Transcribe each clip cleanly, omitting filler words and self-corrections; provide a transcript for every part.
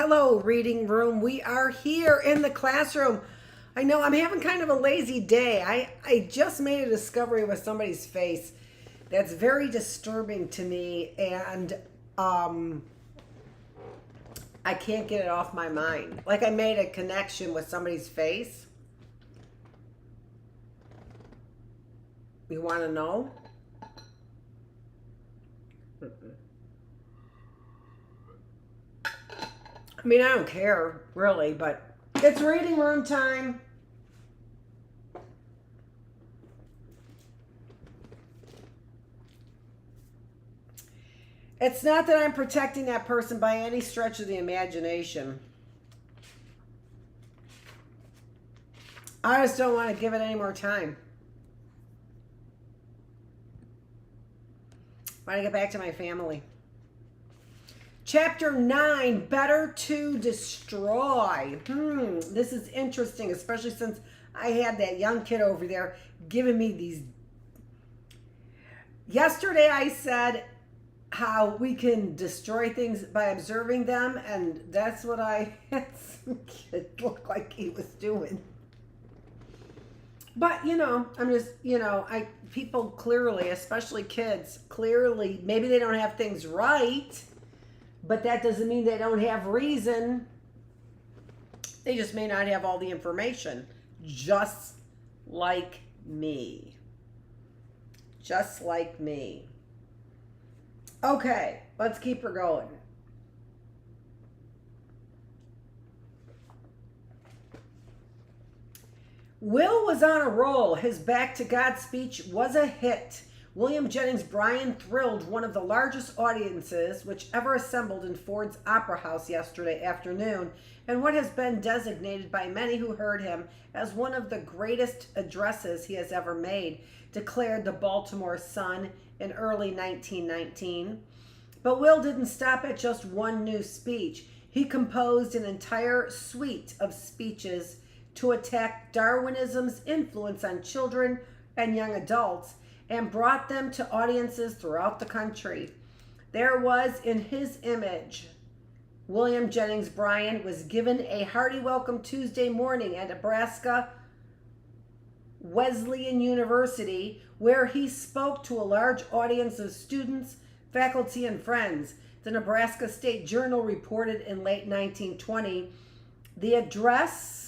Hello, reading room. We are here in the classroom. I know I'm having kind of a lazy day. I just made a discovery with somebody's face that's very disturbing to me, and I can't get it off my mind. Like I made a connection with somebody's face. You want to know? I mean, I don't care, really, but it's reading room time. It's not that I'm protecting that person by any stretch of the imagination. I just don't want to give it any more time. I want to get back to my family. Chapter 9, Better to Destroy. This is interesting, especially since I had that young kid over there giving me these. Yesterday I said how we can destroy things by observing them, and that's what I had some kid look like he was doing. But, I'm just, people clearly, especially kids, clearly, maybe they don't have things right, but that doesn't mean they don't have reason. They just may not have all the information. Just like me. Just like me. Okay, let's keep her going. Will was on a roll. His Back to God speech was a hit. William Jennings Bryan thrilled one of the largest audiences which ever assembled in Ford's Opera House yesterday afternoon, and what has been designated by many who heard him as one of the greatest addresses he has ever made, declared the Baltimore Sun in early 1919. But Will didn't stop at just one new speech. He composed an entire suite of speeches to attack Darwinism's influence on children and young adults, and brought them to audiences throughout the country. There was, in his image, William Jennings Bryan was given a hearty welcome Tuesday morning at Nebraska Wesleyan University, where he spoke to a large audience of students, faculty, and friends. The Nebraska State Journal reported in late 1920, the address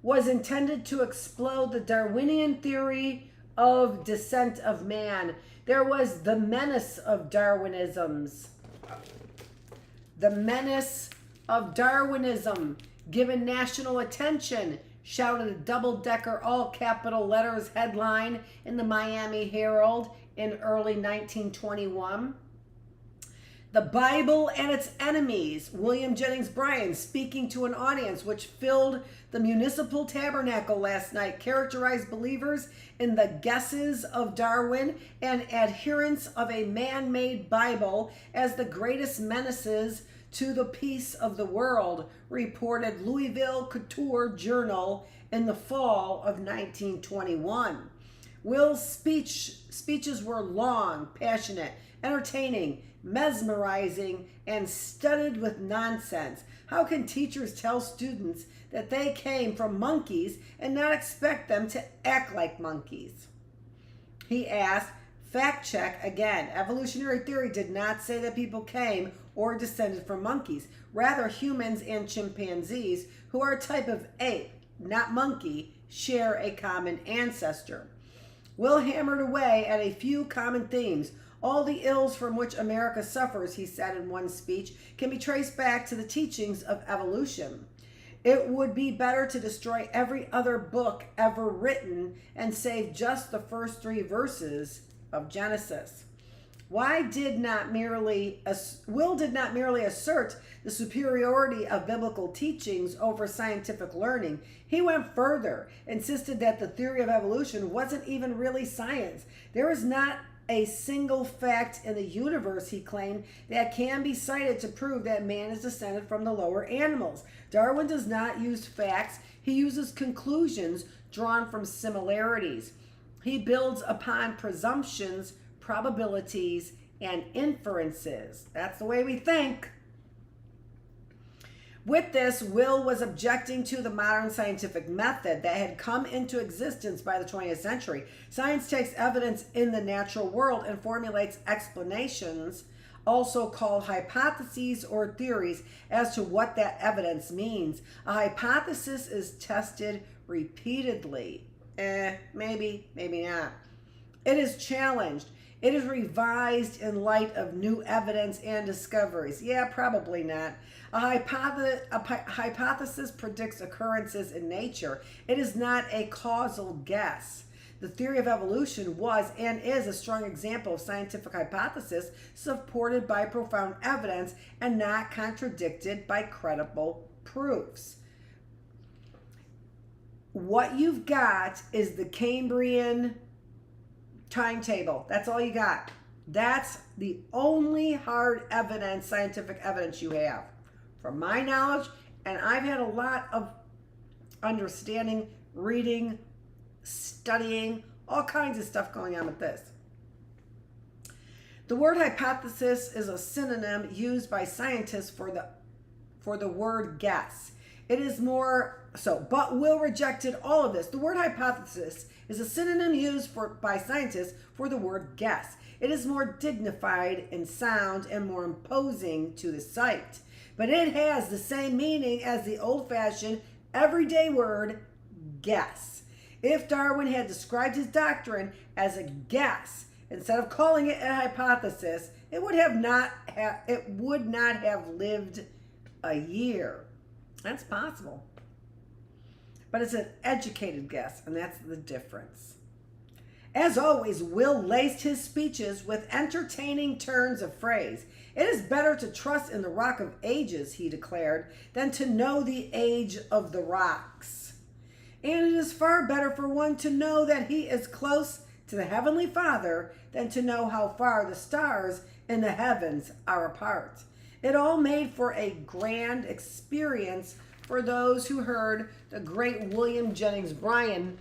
was intended to explode the Darwinian theory of descent of man. There was the menace of Darwinisms. The menace of Darwinism, given national attention, shouted a double-decker all-capital letters headline in the Miami Herald in early 1921. The Bible and its enemies, William Jennings Bryan speaking to an audience which filled the municipal tabernacle last night, characterized believers in the guesses of Darwin and adherents of a man-made Bible as the greatest menaces to the peace of the world, reported Louisville Couture Journal in the fall of 1921. Will's speeches were long, passionate, entertaining, mesmerizing, and studded with nonsense. How can teachers tell students that they came from monkeys and not expect them to act like monkeys? He asked. Fact check again. Evolutionary theory did not say that people came or descended from monkeys. Rather, humans and chimpanzees, who are a type of ape, not monkey, share a common ancestor. Will hammered away at a few common themes. All the ills from which America suffers, he said in one speech, can be traced back to the teachings of evolution. It would be better to destroy every other book ever written and save just the first 3 verses of Genesis. Will did not merely assert the superiority of biblical teachings over scientific learning. He went further, insisted that the theory of evolution wasn't even really science. There is not a single fact in the universe, he claimed, that can be cited to prove that man is descended from the lower animals. Darwin does not use facts. He uses conclusions drawn from similarities. He builds upon presumptions, probabilities, and inferences. That's the way we think. With this, Will was objecting to the modern scientific method that had come into existence by the 20th century. Science takes evidence in the natural world and formulates explanations, also called hypotheses or theories, as to what that evidence means. A hypothesis is tested repeatedly. Maybe, maybe not. It is challenged. It is revised in light of new evidence and discoveries. Yeah, probably not. A hypothesis predicts occurrences in nature. It is not a causal guess. The theory of evolution was and is a strong example of scientific hypothesis supported by profound evidence and not contradicted by credible proofs. What you've got is the Cambrian timetable. That's all you got. That's the only hard evidence, scientific evidence you have. From my knowledge, and I've had a lot of understanding, reading, studying, all kinds of stuff going on with this. The word hypothesis is a synonym used by scientists for the word guess. It is more so, but Will rejected all of this. The word hypothesis is a synonym used by scientists for the word guess. It is more dignified in sound and more imposing to the sight. But it has the same meaning as the old-fashioned, everyday word, guess. If Darwin had described his doctrine as a guess, instead of calling it a hypothesis, it would not have lived a year. That's possible. But it's an educated guess, and that's the difference. As always, Will laced his speeches with entertaining turns of phrase. It is better to trust in the Rock of Ages, he declared, than to know the age of the rocks. And it is far better for one to know that he is close to the Heavenly Father than to know how far the stars in the heavens are apart. It all made for a grand experience for those who heard the great William Jennings Bryan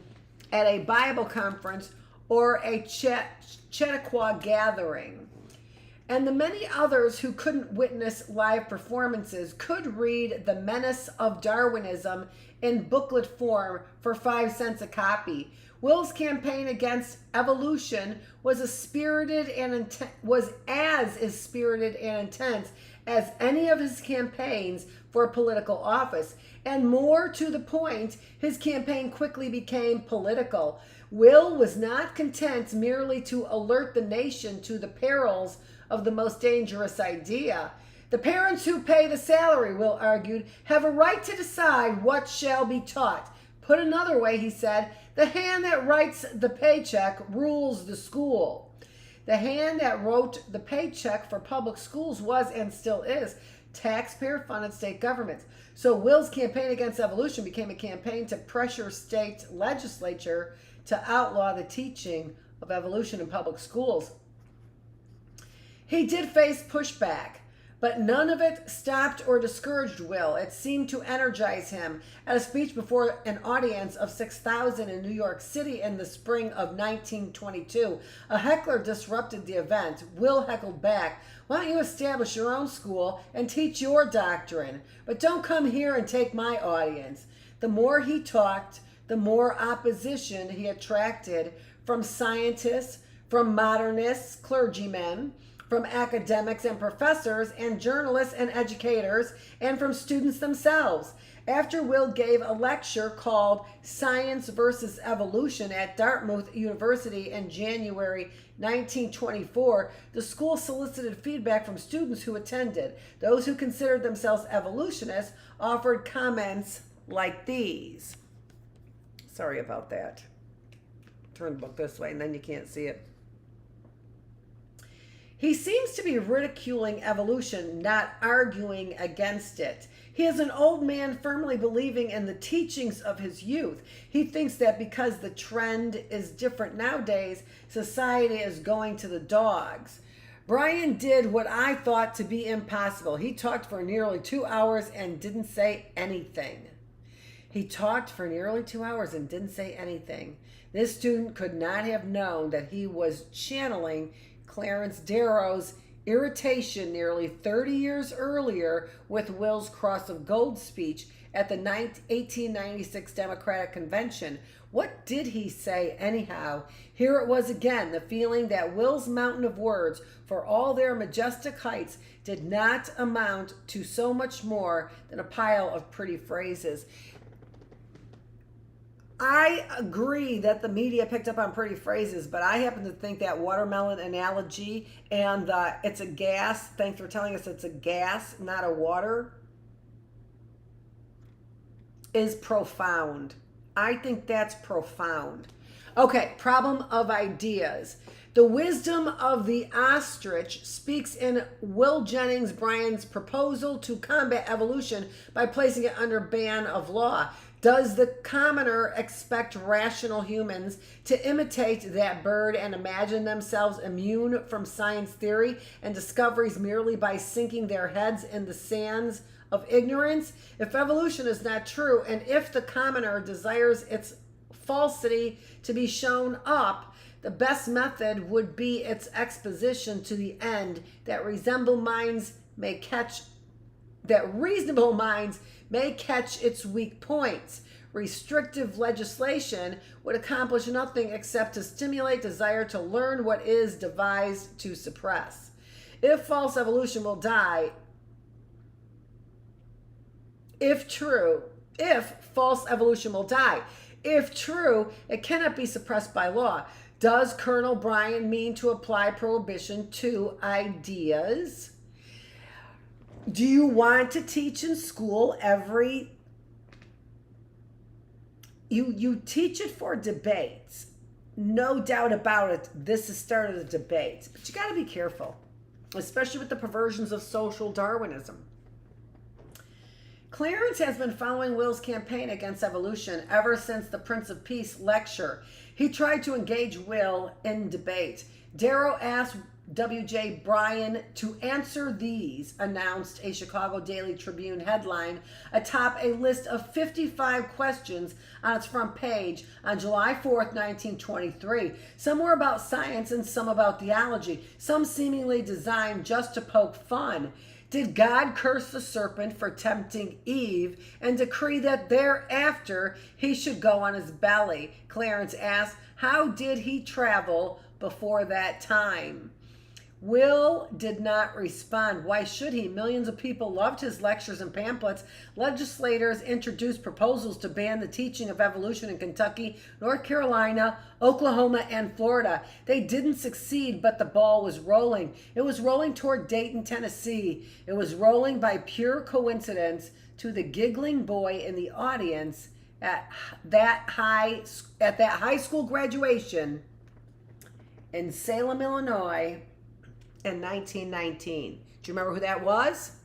at a Bible conference or a Chautauqua gathering. And the many others who couldn't witness live performances could read The Menace of Darwinism in booklet form for 5 cents a copy. Will's campaign against evolution was as spirited and intense as any of his campaigns for political office. And more to the point, his campaign quickly became political. Will was not content merely to alert the nation to the perils of the most dangerous idea. The parents who pay the salary, Will argued, have a right to decide what shall be taught. Put another way, he said, the hand that writes the paycheck rules the school. The hand that wrote the paycheck for public schools was and still is taxpayer-funded state governments. So Will's campaign against evolution became a campaign to pressure state legislature to outlaw the teaching of evolution in public schools. He did face pushback, but none of it stopped or discouraged Will. It seemed to energize him. At a speech before an audience of 6,000 in New York City in the spring of 1922, a heckler disrupted the event. Will heckled back, "Why don't you establish your own school and teach your doctrine? But don't come here and take my audience." The more he talked, the more opposition he attracted from scientists, from modernists, clergymen, from academics and professors and journalists and educators, and from students themselves. After Will gave a lecture called Science versus Evolution at Dartmouth University in January 1924, the school solicited feedback from students who attended. Those who considered themselves evolutionists offered comments like these. Sorry about that. Turn the book this way and then you can't see it. He seems to be ridiculing evolution, not arguing against it. He is an old man firmly believing in the teachings of his youth. He thinks that because the trend is different nowadays, society is going to the dogs. Bryan did what I thought to be impossible. He talked for nearly 2 hours and didn't say anything. This student could not have known that he was channeling Clarence Darrow's irritation nearly 30 years earlier with Will's Cross of Gold speech at the 1896 Democratic Convention. What did he say anyhow? Here it was again, the feeling that Will's mountain of words, for all their majestic heights, did not amount to so much more than a pile of pretty phrases. I agree that the media picked up on pretty phrases, but I happen to think that watermelon analogy and it's a gas, thanks for telling us it's a gas, not a water, is profound. I think that's profound. Okay, problem of ideas. The wisdom of the ostrich speaks in Will Jennings Bryan's proposal to combat evolution by placing it under ban of law. Does the commoner expect rational humans to imitate that bird and imagine themselves immune from science theory and discoveries merely by sinking their heads in the sands of ignorance? If evolution is not true, and if the commoner desires its falsity to be shown up, the best method would be its exposition to the end that reasonable minds may catch its weak points. Restrictive legislation would accomplish nothing except to stimulate desire to learn what is devised to suppress. If false evolution will die, if false evolution will die, if true, it cannot be suppressed by law. Does Colonel Bryan mean to apply prohibition to ideas? Do you want to teach in school you teach it for debates? No doubt about it, this has started a debate. But you got to be careful, especially with the perversions of social Darwinism. Clarence has been following Will's campaign against evolution ever since the Prince of Peace lecture. He tried to engage Will in debate. Darrow asked W.J. Bryan to answer these, announced a Chicago Daily Tribune headline atop a list of 55 questions on its front page on July 4th, 1923. Some were about science and some about theology, some seemingly designed just to poke fun. Did God curse the serpent for tempting Eve and decree that thereafter he should go on his belly? Clarence asked. How did he travel before that time? Will did not respond. Why should he? Millions of people loved his lectures and pamphlets. Legislators introduced proposals to ban the teaching of evolution in Kentucky, North Carolina, Oklahoma, and Florida. They didn't succeed, but the ball was rolling. It was rolling toward Dayton, Tennessee. It was rolling by pure coincidence to the giggling boy in the audience at that high school graduation in Salem, Illinois, in 1919. Do you remember who that was?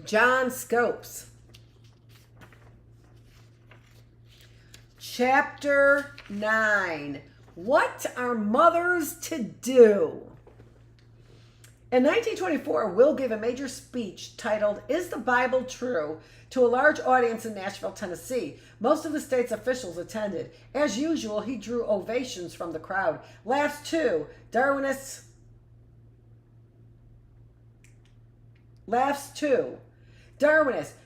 John Scopes. Chapter 9. What are mothers to do? In 1924, Will gave a major speech titled, Is the Bible True?, to a large audience in Nashville, Tennessee. Most of the state's officials attended. As usual, he drew ovations from the crowd. Laughs too. Darwinists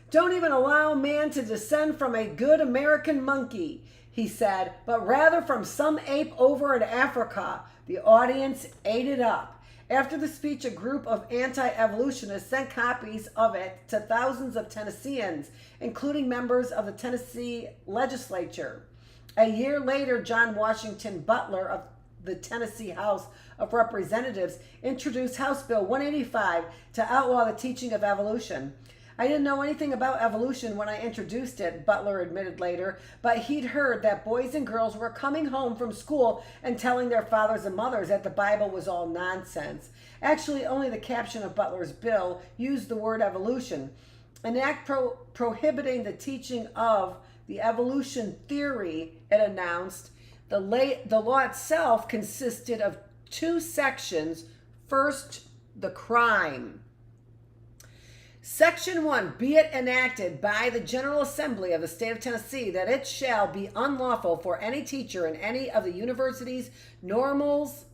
don't even allow man to descend from a good American monkey, he said, but rather from some ape over in Africa. The audience ate it up. After the speech, a group of anti-evolutionists sent copies of it to thousands of Tennesseans, including members of the Tennessee legislature. A year later, John Washington Butler of the Tennessee House of Representatives introduced House Bill 185 to outlaw the teaching of evolution. I didn't know anything about evolution when I introduced it, Butler admitted later, but he'd heard that boys and girls were coming home from school and telling their fathers and mothers that the Bible was all nonsense. Actually, only the caption of Butler's bill used the word evolution. An act prohibiting the teaching of the evolution theory, it announced. The law itself consisted of two sections. First, the crime. Section 1, be it enacted by the General Assembly of the State of Tennessee that it shall be unlawful for any teacher in any of the universities, normals,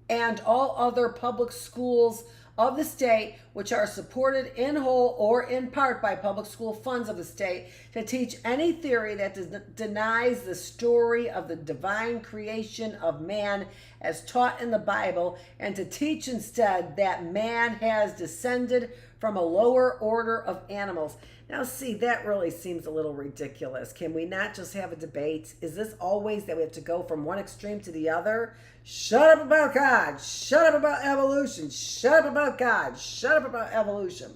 and all other public schools of the state which are supported in whole or in part by public school funds of the state to teach any theory that denies the story of the divine creation of man as taught in the Bible, and to teach instead that man has descended from a lower order of animals. Now, see, that really seems a little ridiculous. Can we not just have a debate? Is this always that we have to go from one extreme to the other? Shut up about God. Shut up about evolution. Shut up about God. Shut up about evolution.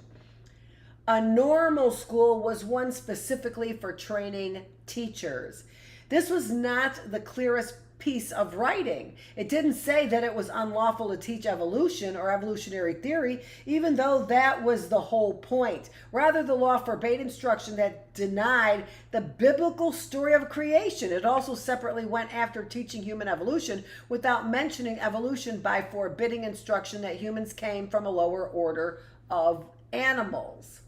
A normal school was one specifically for training teachers. This was not the clearest piece of writing. It didn't say that it was unlawful to teach evolution or evolutionary theory, even though that was the whole point. Rather, the law forbade instruction that denied the biblical story of creation. It also separately went after teaching human evolution without mentioning evolution by forbidding instruction that humans came from a lower order of animals.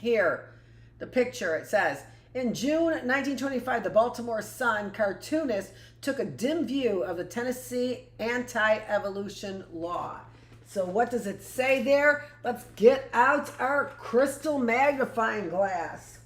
Here, the picture, it says, in June 1925, the Baltimore Sun cartoonist took a dim view of the Tennessee anti-evolution law. So what does it say there? Let's get out our crystal magnifying glass.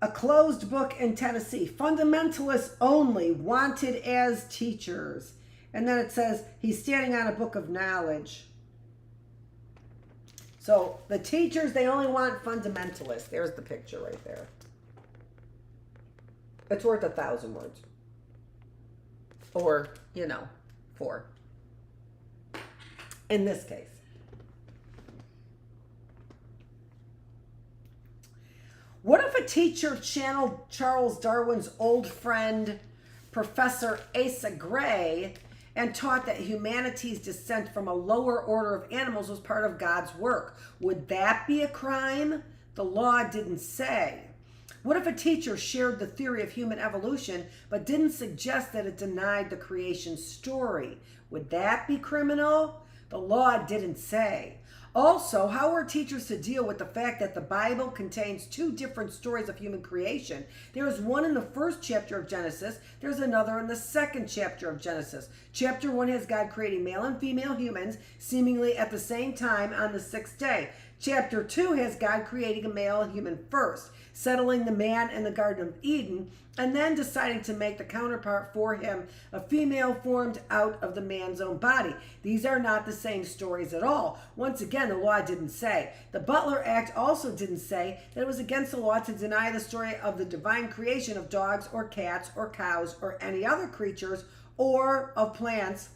A closed book in Tennessee. Fundamentalists only wanted as teachers. And then it says, he's standing on a book of knowledge. So the teachers, they only want fundamentalists. There's the picture right there. It's worth 1,000 words. Or, 4. In this case. What if a teacher channeled Charles Darwin's old friend, Professor Asa Gray, and taught that humanity's descent from a lower order of animals was part of God's work? Would that be a crime? The law didn't say. What if a teacher shared the theory of human evolution but didn't suggest that it denied the creation story? Would that be criminal? The law didn't say. Also, how are teachers to deal with the fact that the Bible contains 2 different stories of human creation? There is one in the first chapter of Genesis. There's another in the second chapter of Genesis. Chapter 1 has God creating male and female humans seemingly at the same time on the 6th day. Chapter 2 has God creating a male human first, settling the man in the Garden of Eden, and then deciding to make the counterpart for him, a female formed out of the man's own body. These are not the same stories at all. Once again, the law didn't say. The Butler Act also didn't say that it was against the law to deny the story of the divine creation of dogs or cats or cows or any other creatures, or of plants,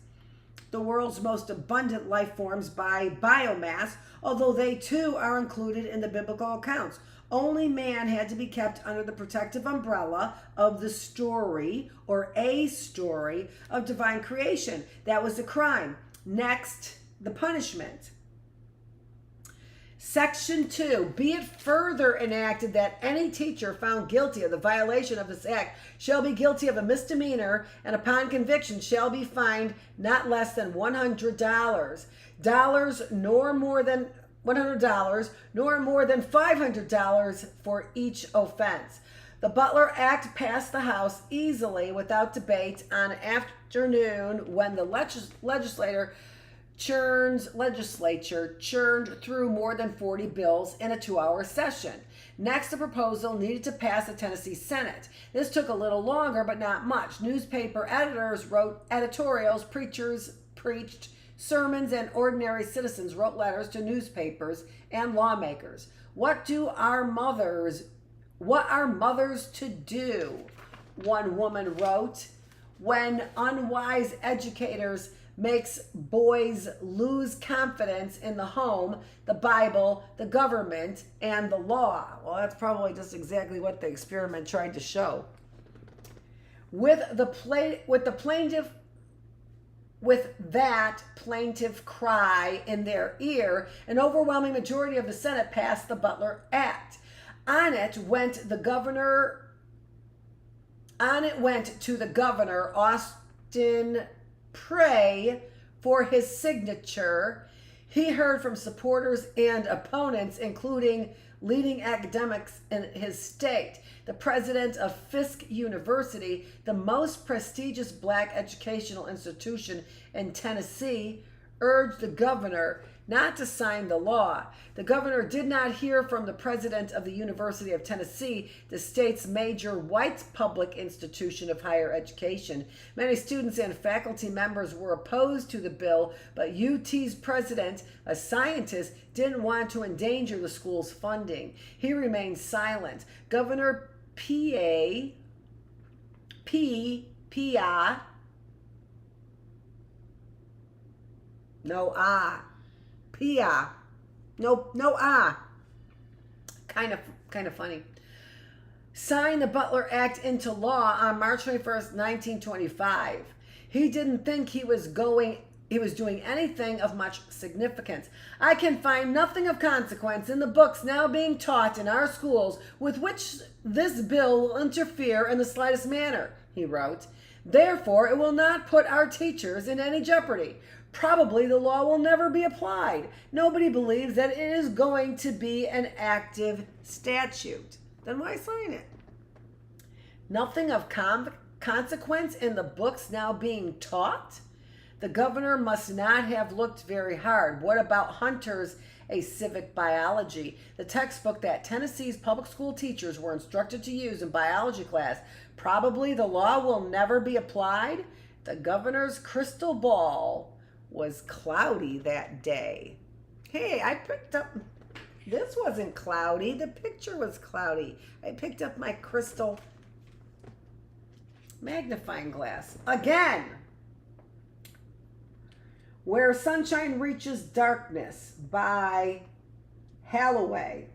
the world's most abundant life forms, by biomass, although they too are included in the biblical accounts. Only man had to be kept under the protective umbrella of the story, or a story, of divine creation. That was the crime. Next, the punishment. Section 2, be it further enacted that any teacher found guilty of the violation of this act shall be guilty of a misdemeanor, and upon conviction shall be fined not less than $100, nor more than $100, nor more than $500 for each offense. The Butler Act passed the House easily without debate on an afternoon when the legislature churned through more than 40 bills in a 2-hour session. Next, the proposal needed to pass the Tennessee Senate. This took a little longer, but not much. Newspaper editors wrote editorials, preachers preached sermons, and ordinary citizens wrote letters to newspapers and lawmakers. What are mothers to do? One woman wrote, when unwise educators makes boys lose confidence in the home, the Bible, the government, and the law. Well, that's probably just exactly what the experiment tried to show. With that plaintive cry in their ear, an overwhelming majority of the Senate passed the Butler Act. On it went the governor On it went to the governor, Austin Pray, for his signature. He heard from supporters and opponents, including leading academics in his state. The president of Fisk University, the most prestigious black educational institution in Tennessee, urged the governor not to sign the law. The governor did not hear from the president of the University of Tennessee, the state's major white public institution of higher education. Many students and faculty members were opposed to the bill, but UT's president, a scientist, didn't want to endanger the school's funding. He remained silent. Governor Pia, no ah. Pia. No ah. Kind of funny. Signed the Butler Act into law on March 21st, 1925. He didn't think he was doing anything of much significance. I can find nothing of consequence in the books now being taught in our schools with which this bill will interfere in the slightest manner, he wrote. Therefore, it will not put our teachers in any jeopardy. Probably the law will never be applied. Nobody believes that it is going to be an active statute. Then why sign it? Nothing of consequence in the books now being taught? The governor must not have looked very hard. What about Hunter's A Civic Biology, the textbook that Tennessee's public school teachers were instructed to use in biology class? Probably the law will never be applied. The governor's crystal ball was cloudy that day. Hey, I picked up, this wasn't cloudy, the picture was cloudy. I picked up my crystal magnifying glass. Again, Where Sunshine Reaches Darkness by Halloway.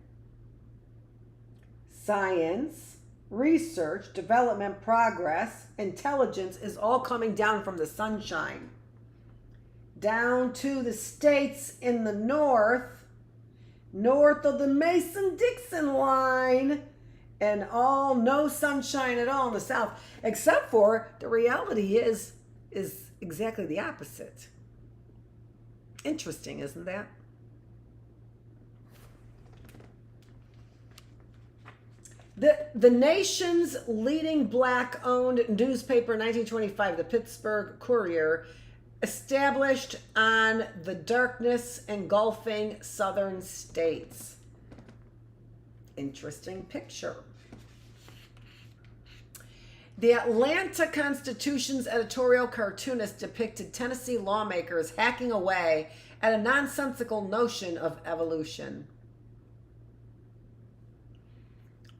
Science, research, development, progress, intelligence is all coming down from the sunshine. Down to the states in the north of the Mason-Dixon line, and all no sunshine at all in the south, except for the reality is exactly the opposite. Interesting, isn't that? The nation's leading black-owned newspaper in 1925, the Pittsburgh Courier, established on the darkness engulfing southern states. Interesting picture. The Atlanta Constitution's editorial cartoonist depicted Tennessee lawmakers hacking away at a nonsensical notion of evolution.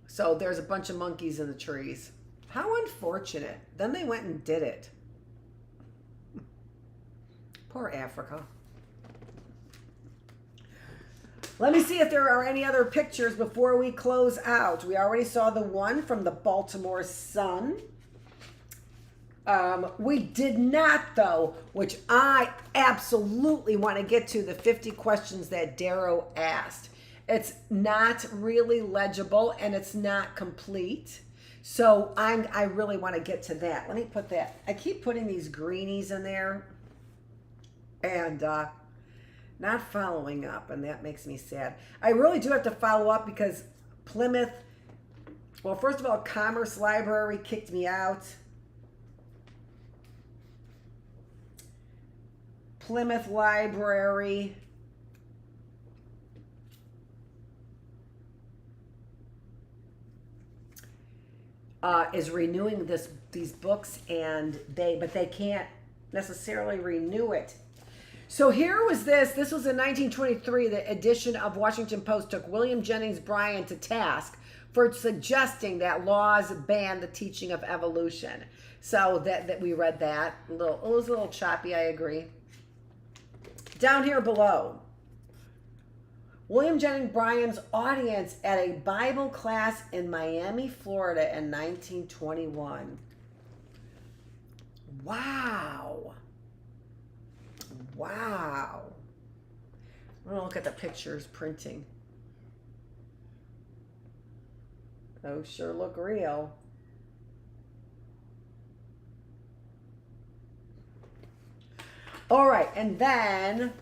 So there's a bunch of monkeys in the trees. How unfortunate. Then they went and did it. Poor Africa. Let me see if there are any other pictures before we close out. We already saw the one from the Baltimore Sun. We did not, though, which I absolutely want to get to, the 50 questions that Darrow asked. It's not really legible and it's not complete. So I really want to get to that. Let me put that. I keep putting these greenies in there and not following up, and that makes me sad. I really do have to follow up because Plymouth, well, first of all, Commerce Library kicked me out. Plymouth Library is renewing these books, and but they can't necessarily renew it. So here was this was in 1923. The edition of Washington Post took William Jennings Bryan to task for suggesting that laws ban the teaching of evolution. So that we read that. It was a little choppy, I agree. Down here below, William Jennings Bryan's audience at a Bible class in Miami, Florida in 1921. Wow. Wow. I'm going to look at the pictures printing. Those sure look real. All right, and then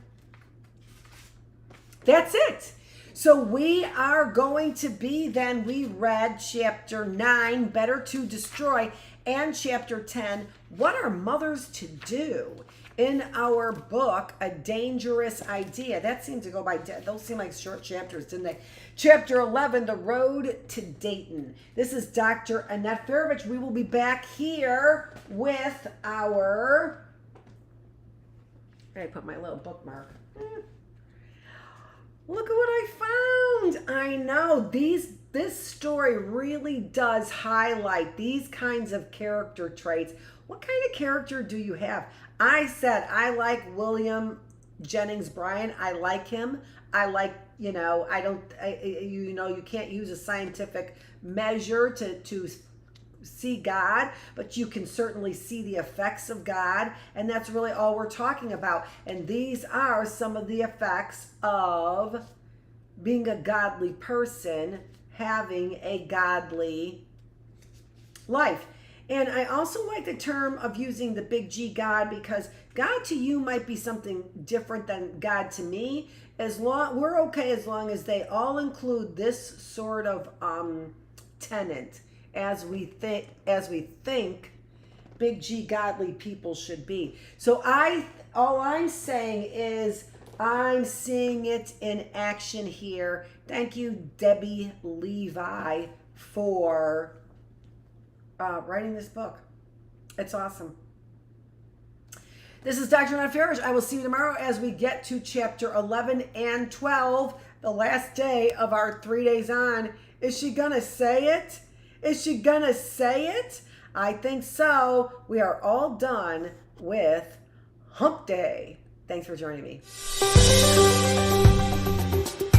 that's it. So we are going to be, then we read chapter 9, Better to Destroy, and chapter 10, What Are Mothers to Do? In our book, A Dangerous Idea. That seemed to go by, those seem like short chapters, didn't they? Chapter 11, The Road to Dayton. This is Dr. Annette Feravich. We will be back here with our, I put my little bookmark. Look at what I found. I know this story really does highlight these kinds of character traits. What kind of character do you have? I said I like William Jennings Bryan. I like him. I like, you can't use a scientific measure to see God, but you can certainly see the effects of God, and that's really all we're talking about. And these are some of the effects of being a godly person, having a godly life. And I also like the term of using the big G, God, because God to you might be something different than God to me. We're okay as long as they all include this sort of tenet as we think big G godly people should be. So all I'm saying is I'm seeing it in action here. Thank you, Debbie Levy, for writing this book. It's awesome. This is Dr. Annette Feravich. I will see you tomorrow as we get to chapter 11 and 12, the last day of our 3 days on. Is she going to say it? Is she going to say it? I think so. We are all done with Hump Day. Thanks for joining me.